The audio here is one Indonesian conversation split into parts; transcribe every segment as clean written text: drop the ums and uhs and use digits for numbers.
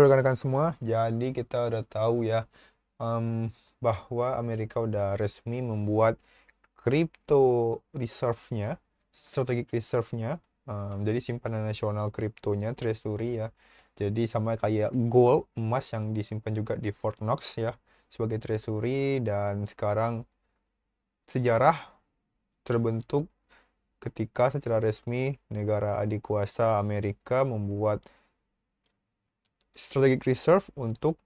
rekan-rekan semua, jadi kita udah tahu ya bahwa Amerika udah resmi membuat crypto reserve-nya, strategic reserve-nya, jadi simpanan nasional kriptonya, treasury ya. Jadi sama kayak gold, emas yang disimpan juga di Fort Knox ya, sebagai treasury. Dan sekarang sejarah terbentuk ketika secara resmi negara adik kuasa Amerika membuat strategic reserve untuk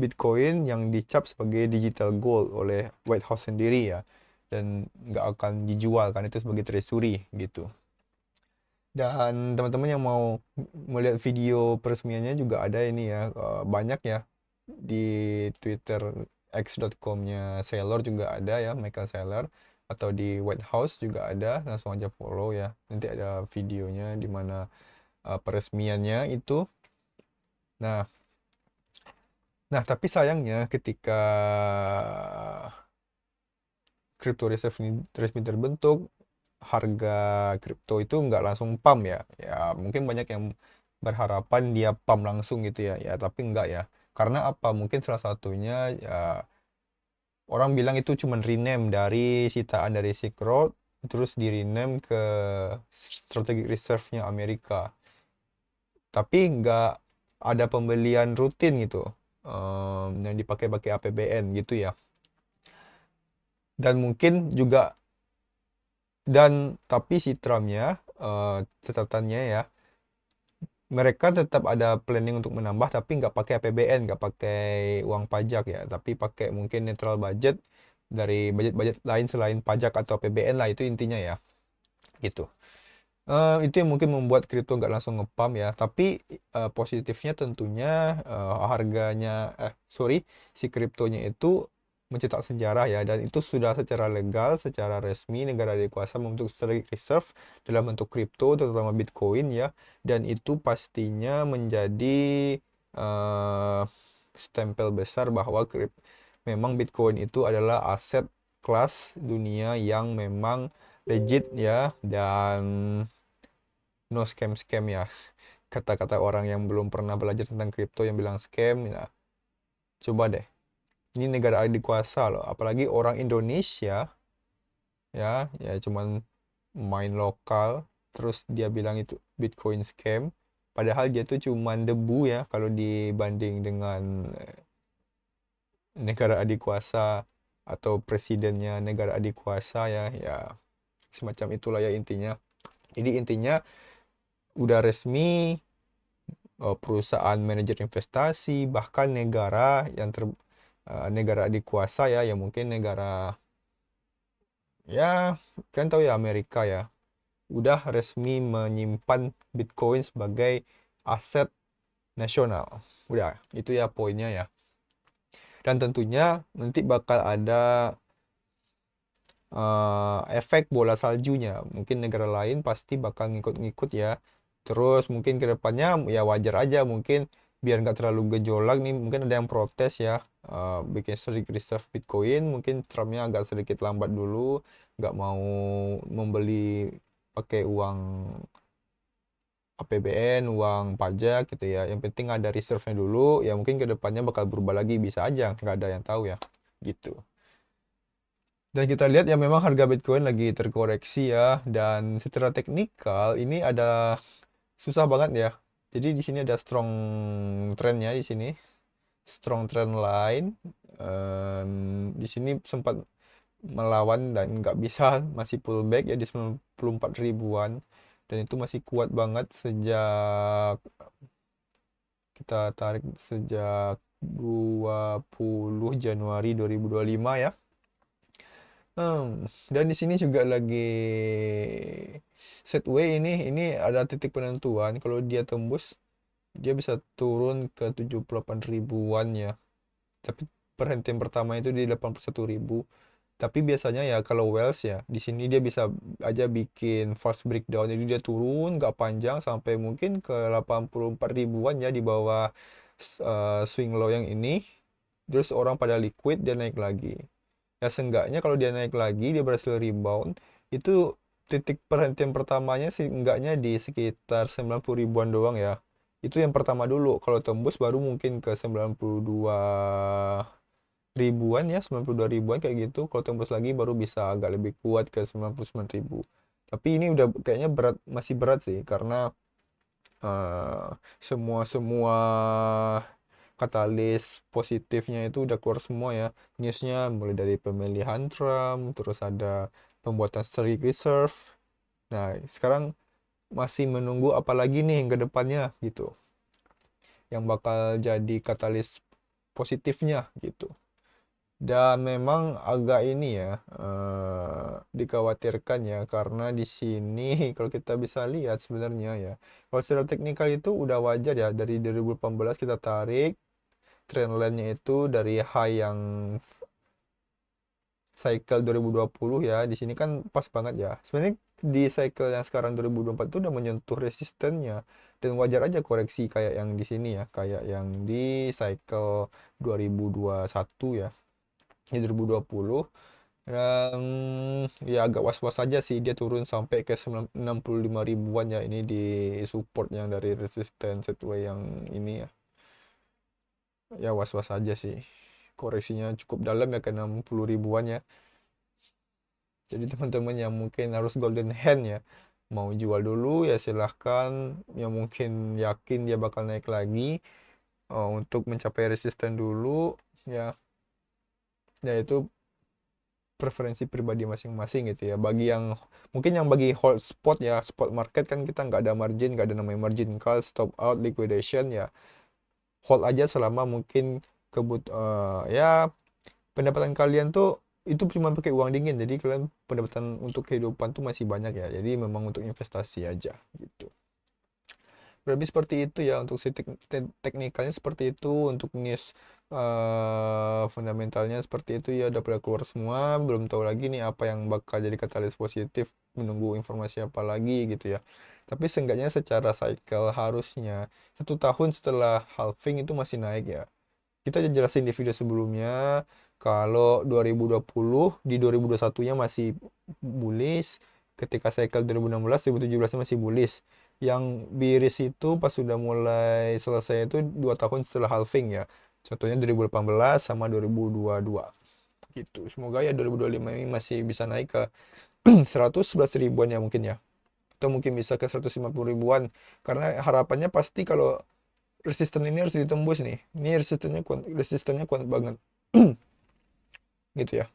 Bitcoin yang dicap sebagai digital gold oleh White House sendiri ya, dan nggak akan dijual kan, itu sebagai treasury gitu. Dan teman-teman yang mau melihat video peresmiannya juga ada ini ya, banyak ya di Twitter x.com-nya Saylor juga ada ya, Michael Saylor, atau di White House juga ada, langsung aja follow ya, nanti ada videonya di mana peresmiannya itu. Nah, tapi sayangnya ketika crypto reserve ini resmi terbentuk, harga kripto itu nggak langsung pump ya. Ya mungkin banyak yang berharapan dia pump langsung gitu ya. Ya tapi nggak ya. Karena apa? Mungkin salah satunya ya, orang bilang itu cuma rename dari sitaan dari Silk Road, terus di rename ke Strategic Reserve-nya Amerika. Tapi nggak ada pembelian rutin gitu, yang dipakai-pakai APBN gitu ya. Dan mungkin juga, tapi si Trumpnya, catatannya ya, mereka tetap ada planning untuk menambah tapi nggak pakai APBN, nggak pakai uang pajak ya, tapi pakai mungkin netral budget dari budget-budget lain selain pajak atau APBN lah, itu intinya ya gitu. Itu yang mungkin membuat kripto nggak langsung ngepam ya, tapi positifnya tentunya harganya, si kriptonya itu mencetak sejarah ya, dan itu sudah secara legal, secara resmi negara dikuasa membentuk strategic reserve dalam bentuk kripto, terutama Bitcoin ya, dan itu pastinya menjadi eh, stempel besar bahwa memang Bitcoin itu adalah aset kelas dunia yang memang legit ya, dan no scam-scam ya. Kata-kata orang yang belum pernah belajar tentang kripto yang bilang scam ya, coba deh. Ini negara adik kuasa loh, apalagi orang Indonesia ya, cuman main lokal, terus dia bilang itu Bitcoin scam, padahal dia tuh cuman debu ya kalau dibanding dengan negara adik kuasa atau presidennya negara adik kuasa ya, semacam itulah ya intinya. Jadi intinya udah resmi, perusahaan manajer investasi, bahkan negara yang negara adik kuasa ya, yang mungkin negara, ya kan tahu ya, Amerika ya, udah resmi menyimpan Bitcoin sebagai aset nasional. Udah, itu ya poinnya ya. Dan tentunya nanti bakal ada efek bola saljunya. Mungkin negara lain pasti bakal ngikut-ngikut ya. Terus mungkin ke depannya ya wajar aja, mungkin biar nggak terlalu gejolak nih, mungkin ada yang protes ya, bikin sedikit reserve Bitcoin, mungkin Trumpnya agak sedikit lambat dulu, nggak mau membeli pakai uang APBN, uang pajak gitu ya. Yang penting ada reserve-nya dulu, ya mungkin ke depannya bakal berubah lagi, bisa aja, nggak ada yang tahu ya, gitu. Dan kita lihat ya memang harga Bitcoin lagi terkoreksi ya, dan secara teknikal ini ada susah banget ya. Jadi di sini ada strong trendnya di sini, strong trend line. Di sini sempat melawan dan nggak bisa, masih pullback ya di 94 ribuan, dan itu masih kuat banget sejak kita tarik sejak 20 Januari 2025 ya. Dan di sini juga lagi setway, ini ada titik penentuan. Kalau dia tembus, dia bisa turun ke 78 ribuan ya. Tapi perhentian pertama itu di 81 ribu. Tapi biasanya ya kalau Wells ya, di sini dia bisa aja bikin fast breakdown. Jadi dia turun nggak panjang sampai mungkin ke 84 ribuan ya, di bawah swing low yang ini. Terus orang pada liquid, dia naik lagi. Ya seenggaknya kalau dia naik lagi, dia berhasil rebound, itu titik perhentian pertamanya sih enggaknya di sekitar 90 ribuan doang ya. Itu yang pertama dulu. Kalau tembus baru mungkin ke 92 ribuan ya, 92 ribuan kayak gitu. Kalau tembus lagi baru bisa agak lebih kuat ke 99 ribu. Tapi ini udah kayaknya berat, masih berat sih, karena eh, semua semua katalis positifnya itu udah keluar semua ya. Newsnya mulai dari pemilihan Trump, terus ada pembuatan Street Reserve. Nah, sekarang masih menunggu apa lagi nih yang ke depannya gitu, yang bakal jadi katalis positifnya gitu. Dan memang agak ini ya, dikhawatirkan ya, karena di sini kalau kita bisa lihat sebenarnya ya, kalau secara teknikal itu udah wajar ya, dari 2018 kita tarik trendline-nya itu dari high yang cycle 2020 ya. Di sini kan pas banget ya. Sebenarnya di cycle yang sekarang 2024 itu udah menyentuh resistennya, dan wajar aja koreksi kayak yang di sini ya, kayak yang di cycle 2021 ya, di 2020. Dan ya agak was-was aja sih dia turun sampai ke 65 ribuan ya, ini di support yang dari resisten setway yang ini ya. Ya was-was aja sih. Koreksinya cukup dalam ya, ke 60 ribuan ya. Jadi teman-teman yang mungkin harus golden hand ya, mau jual dulu ya silahkan. Yang mungkin yakin dia bakal naik lagi, untuk mencapai resisten dulu ya. Ya itu preferensi pribadi masing-masing gitu ya. Bagi yang mungkin yang bagi hold spot ya, spot market kan kita nggak ada margin, nggak ada namanya margin call, stop out, liquidation ya. Hold aja selama mungkin ya pendapatan kalian tuh itu cuma pakai uang dingin, jadi kalian pendapatan untuk kehidupan tuh masih banyak ya, jadi memang untuk investasi aja gitu. Lebih seperti itu ya untuk si teknikalnya, seperti itu untuk news fundamentalnya seperti itu ya, udah pada keluar semua. Belum tahu lagi nih apa yang bakal jadi katalis positif, menunggu informasi apa lagi gitu ya. Tapi seenggaknya secara cycle harusnya 1 tahun setelah halving itu masih naik ya. Kita udah jelasin di video sebelumnya kalau 2020 di 2021-nya masih bullish, ketika cycle 2016 2017 masih bullish. Yang bearish itu pas sudah mulai selesai itu 2 tahun setelah halving ya. Contohnya 2018 sama 2022 gitu. Semoga ya 2025 ini masih bisa naik ke 111 ribuan ya mungkin ya. Atau mungkin bisa ke 150 ribuan. Karena harapannya pasti kalau resisten ini harus ditembus nih. Ini resistennya kuat banget. Gitu ya.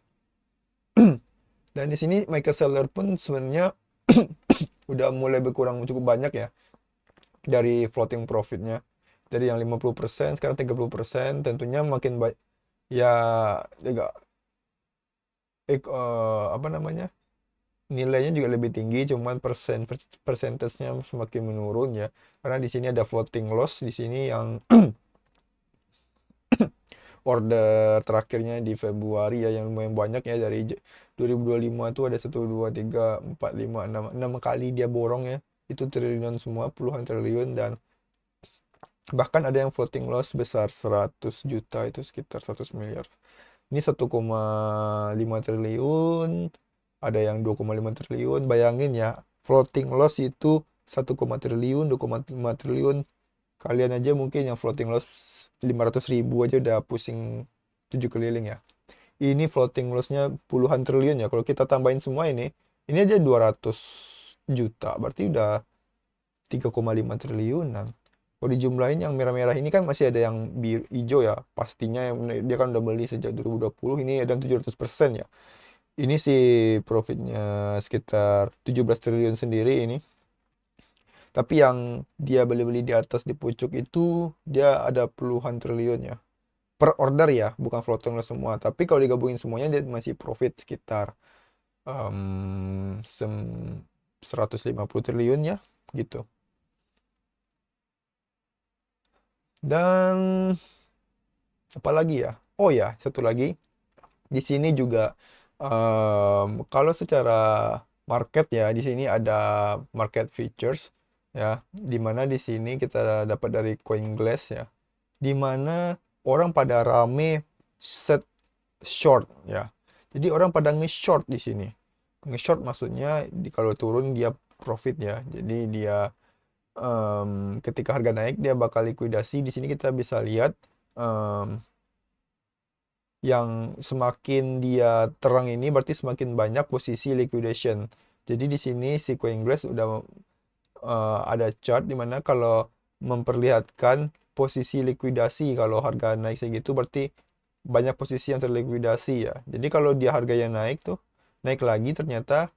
Dan di sini Michael Saylor pun sebenarnya udah mulai berkurang cukup banyak ya dari floating profitnya. Dari yang 50% sekarang 30%, tentunya makin baik ya, juga apa namanya? Nilainya juga lebih tinggi, cuman persentasenya semakin menurun ya. Karena di sini ada floating loss di sini yang order terakhirnya di Februari ya, yang lumayan banyak ya, dari 2025 tuh ada 1 2 3 4 5 6 kali dia borong ya, itu triliunan semua, puluhan triliun. Dan bahkan ada yang floating loss besar 100 juta, itu sekitar 100 miliar. Ini 1,5 triliun, ada yang 2,5 triliun. Bayangin ya, floating loss itu 1, triliun, 2,5 triliun. Kalian aja mungkin yang floating loss 500 ribu aja udah pusing 7 keliling ya. Ini floating lossnya puluhan triliun ya. Kalau kita tambahin semua ini aja 200 juta. Berarti udah 3,5 triliunan. Kalau dijumlahin yang merah-merah ini kan masih ada yang biru hijau ya. Pastinya yang dia kan udah beli sejak 2020, ini ada 700% ya. Ini sih profitnya sekitar 17 triliun sendiri ini. Tapi yang dia beli-beli di atas di pucuk itu dia ada puluhan triliun ya. Per order ya, bukan floating loss semua. Tapi kalau digabungin semuanya dia masih profit sekitar em, sem- 150 triliun ya, gitu. Dan apalagi ya? Oh ya, satu lagi. Di sini juga kalau secara market ya, di sini ada market features ya, di mana di sini kita dapat dari CoinGlass ya, di mana orang pada rame set short ya. Jadi orang pada nge-short di sini. Nge-short maksudnya kalau turun dia profit ya. Jadi dia ketika harga naik dia bakal likuidasi. Di sini kita bisa lihat em, yang semakin dia terang ini berarti semakin banyak posisi liquidation. Jadi di sini si CoinGlass udah ada chart di mana kalau memperlihatkan posisi likuidasi, kalau harga naik segitu berarti banyak posisi yang terlikuidasi ya. Jadi kalau dia harganya naik tuh, naik lagi ternyata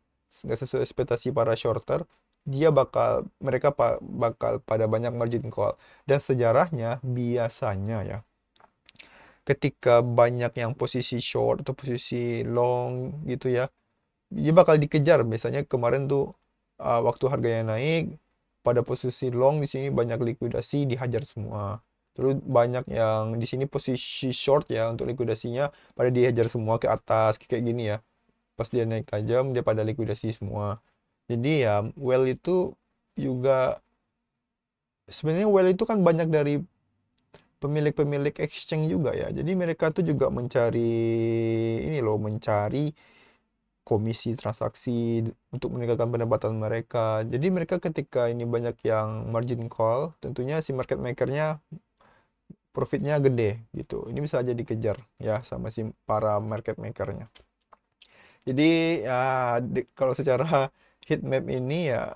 nggak sesuai ekspektasi para shorter, dia bakal pada banyak margin call. Dan sejarahnya biasanya ya, ketika banyak yang posisi short atau posisi long gitu ya, dia bakal dikejar. Biasanya kemarin tuh waktu harganya naik, pada posisi long di sini banyak likuidasi dihajar semua. Terus banyak yang di sini posisi short ya untuk likuidasinya pada dihajar semua ke atas kayak gini ya. Pas dia naik tajam dia pada likuidasi semua. Jadi ya well itu juga sebenarnya well itu kan banyak dari pemilik-pemilik exchange juga ya. Jadi mereka tuh juga mencari ini loh, mencari komisi transaksi untuk meningkatkan pendapatan mereka. Jadi mereka ketika ini banyak yang margin call, tentunya si market makernya profitnya gede gitu. Ini bisa aja dikejar ya sama si para market makernya. Jadi ya kalau secara heat map ini ya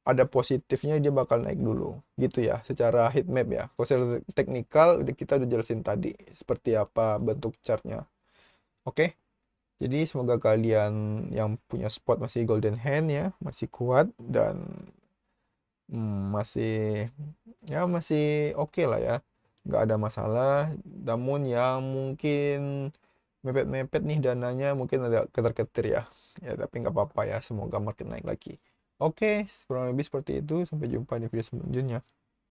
ada positifnya dia bakal naik dulu gitu ya secara heat map ya. Kalau secara teknikal kita udah jelasin tadi seperti apa bentuk chartnya. Oke. Jadi semoga kalian yang punya spot masih golden hand ya, masih kuat dan masih ya masih oke lah ya, nggak ada masalah. Namun yang mungkin mepet-mepet nih dananya mungkin ada keter-ketir ya, ya tapi nggak apa-apa ya. Semoga makin naik lagi. Oke, kurang lebih seperti itu. Sampai jumpa di video selanjutnya.